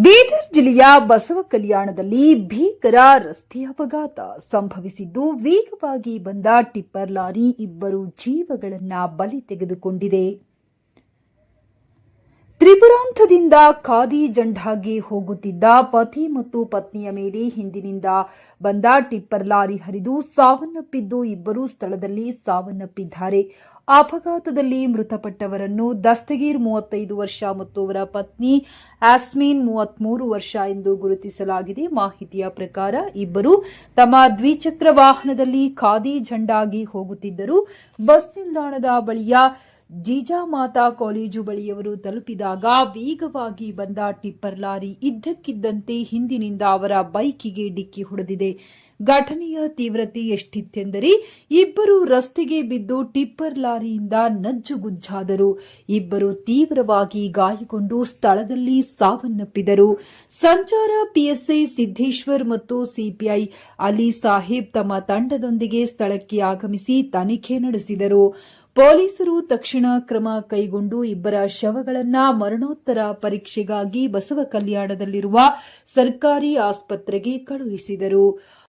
ಬೀದರ್ ಜಿಲ್ಲೆಯ ಬಸವ ಕಲ್ಯಾಣದಲ್ಲಿ ಭೀಕರ ರಸ್ತೆ ಅಪಘಾತ ಸಂಭವಿಸಿದ್ದು, ವೇಗವಾಗಿ ಬಂದ ಟಿಪ್ಪರ್ ಲಾರಿ ಇಬ್ಬರು ಜೀವಗಳನ್ನು ಬಲಿ ತೆಗೆದುಕೊಂಡಿದೆ. ತ್ರಿಪುರಾಂತದಿಂದ ಖಾದಿ ಜಂಡಾಗೆ ಹೋಗುತ್ತಿದ್ದ ಪತಿ ಮತ್ತು ಪತ್ನಿಯ ಮೇಲೆ ಹಿಂದಿನಿಂದ ಬಂದ ಟಿಪ್ಪರ್ ಲಾರಿ ಹರಿದು ಸಾವನ್ನಪ್ಪಿದ್ದು, ಇಬ್ಬರು ಸ್ಥಳದಲ್ಲಿ ಸಾವನ್ನಪ್ಪಿದ್ದಾರೆ. ಅಪಘಾತದಲ್ಲಿ ಮೃತಪಟ್ಟವರನ್ನು ದಸ್ತಗೀರ್ 35 ವರ್ಷ ಮತ್ತು ಅವರ ಪತ್ನಿ ಆಸ್ಮೀನ್ 33 ವರ್ಷ ಎಂದು ಗುರುತಿಸಲಾಗಿದೆ. ಮಾಹಿತಿಯ ಪ್ರಕಾರ ಇಬ್ಬರು ತಮ್ಮ ದ್ವಿಚಕ್ರ ವಾಹನದಲ್ಲಿ ಖಾದಿ ಜಂಡಾಗಿ ಹೋಗುತ್ತಿದ್ದರು. ಬಸ್ ನಿಲ್ದಾಣದ ಬಳಿಯ ಜೀಜಾಮಾತಾ ಕಾಲೇಜು ಬಳಿಯವರು ತಲುಪಿದಾಗ ವೇಗವಾಗಿ ಬಂದ ಟಿಪ್ಪರ್ ಲಾರಿ ಇದ್ದಕ್ಕಿದ್ದಂತೆ ಹಿಂದಿನಿಂದ ಅವರ ಬೈಕಿಗೆ ಡಿಕ್ಕಿ ಹೊಡೆದಿದೆ. ಘಟನೆಯ ತೀವ್ರತೆ ಎಷ್ಟಿತ್ತೆಂದರೆ ಇಬ್ಬರು ರಸ್ತೆಗೆ ಬಿದ್ದು ಟಿಪ್ಪರ್ ಲಾರಿಯಿಂದ ನಜ್ಜುಗುಜ್ಜಾದರು. ಇಬ್ಬರು ತೀವ್ರವಾಗಿ ಗಾಯಗೊಂಡು ಸ್ಥಳದಲ್ಲಿ ಸಾವನ್ನಪ್ಪಿದರು. ಸಂಚಾರ ಪಿಎಸ್ಐ ಸಿದ್ದೇಶ್ವರ್ ಮತ್ತು ಸಿಪಿಐ ಅಲಿ ಸಾಹೇಬ್ ತಮ್ಮ ತಂಡದೊಂದಿಗೆ ಸ್ಥಳಕ್ಕೆ ಆಗಮಿಸಿ ತನಿಖೆ ನಡೆಸಿದರು. ಪೊಲೀಸರು ತಕ್ಷಣ ಕ್ರಮ ಕೈಗೊಂಡು ಇಬ್ಬರ ಶವಗಳನ್ನು ಮರಣೋತ್ತರ ಪರೀಕ್ಷೆಗಾಗಿ ಬಸವ ಕಲ್ಯಾಣದಲ್ಲಿರುವ ಸರ್ಕಾರಿ ಆಸ್ಪತ್ರೆಗೆ ಕಳುಹಿಸಿದರು.